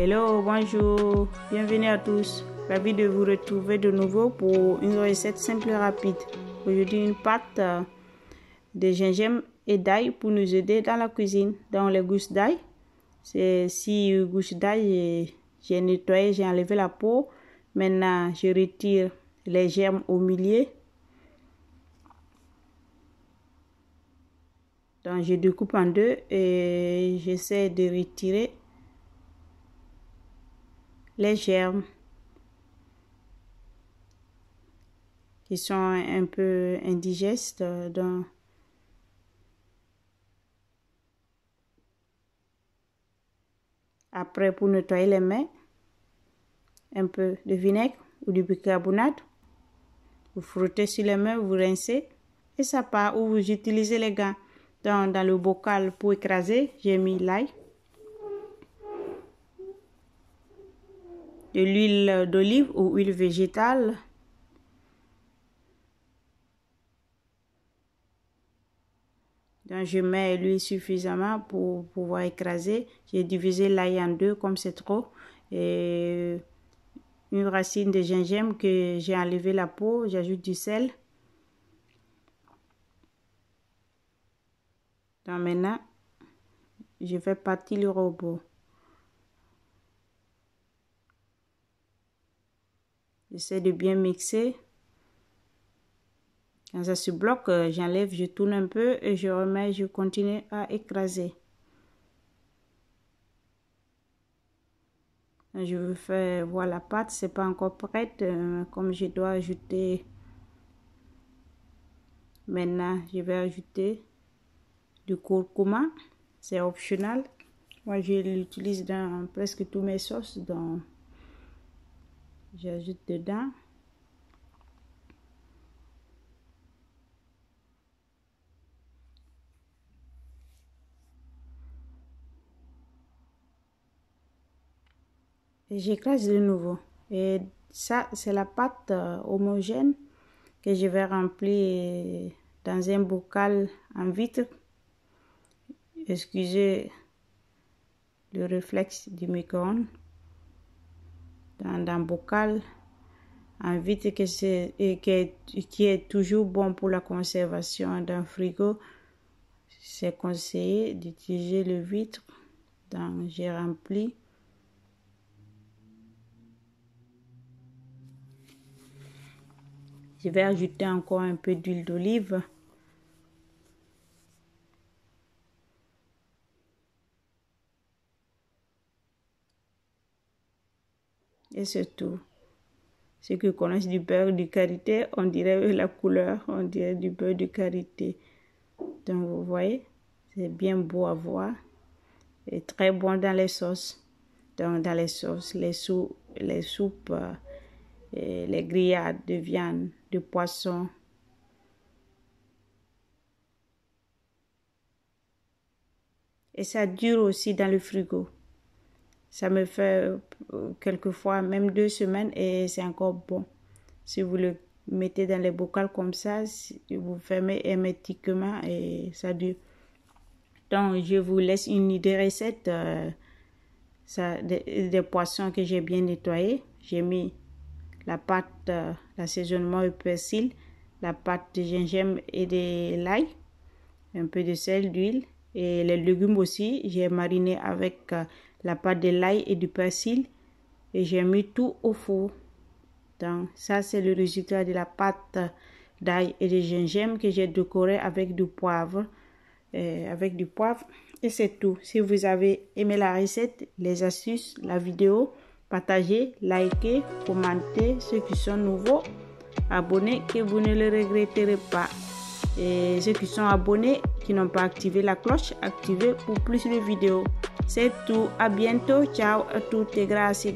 Hello, bonjour, bienvenue à tous. Ravi de vous retrouver de nouveau pour une recette simple et rapide. Aujourd'hui, une pâte de gingembre et d'ail pour nous aider dans la cuisine. Dans les gousses d'ail, c'est 6 gousses d'ail. J'ai nettoyé, j'ai enlevé la peau. Maintenant, je retire les germes au milieu. Donc, je découpe en deux et j'essaie de retirer les germes qui sont un peu indigestes. Donc, après, pour nettoyer les mains, un peu de vinaigre ou du bicarbonate. Vous frottez sur les mains, vous rincez et ça part. Ou vous utilisez les gants. Dans le bocal pour écraser, j'ai mis l'ail, de l'huile d'olive ou huile végétale, donc je mets l'huile suffisamment pour pouvoir écraser. J'ai divisé l'ail en deux comme c'est trop, et une racine de gingembre que j'ai enlevé la peau. J'ajoute du sel. Donc maintenant, je vais partir le robot. J'essaie de bien mixer. Quand ça se bloque, j'enlève, je tourne un peu et je remets, je continue à écraser. Je veux faire voir la pâte, c'est pas encore prête, comme je dois ajouter. Maintenant, je vais ajouter du curcuma, c'est optionnel. Moi, je l'utilise dans presque tous mes sauces, donc j'ajoute dedans. Et j'écrase de nouveau. Et ça, c'est la pâte homogène que je vais remplir dans un bocal en vitre. Excusez le réflexe du micro-ondes. Dans un bocal en vitre qui est toujours bon pour la conservation. Dans le frigo, c'est conseillé d'utiliser le vitre. Donc, j'ai rempli. Je vais ajouter encore un peu d'huile d'olive. Et c'est tout. Ceux qui connaissent du beurre de karité, on dirait la couleur, on dirait du beurre de karité. Donc vous voyez, c'est bien beau à voir. Et très bon dans les sauces. Donc dans les sauces, les soupes, les grillades de viande, de poisson. Et ça dure aussi dans le frigo. Ça me fait quelquefois même 2 semaines et c'est encore bon. Si vous le mettez dans les bocals comme ça, vous fermez hermétiquement et ça dure. Donc je vous laisse une idée recette des poissons que j'ai bien nettoyés. J'ai mis la pâte, l'assaisonnement au persil, la pâte de gingembre et de l'ail, un peu de sel, d'huile et les légumes aussi. J'ai mariné avec la pâte de l'ail et du persil et j'ai mis tout au four. Donc ça c'est le résultat de la pâte d'ail et de gingembre que j'ai décoré avec du poivre. Et c'est tout. Si vous avez aimé la recette, les astuces, la vidéo, partagez, likez, commentez. Ceux qui sont nouveaux, abonnez, que vous ne le regretterez pas. Et ceux qui sont abonnés, qui n'ont pas activé la cloche, activez pour plus de vidéos. C'est tout. À bientôt. Ciao à toutes et grazie.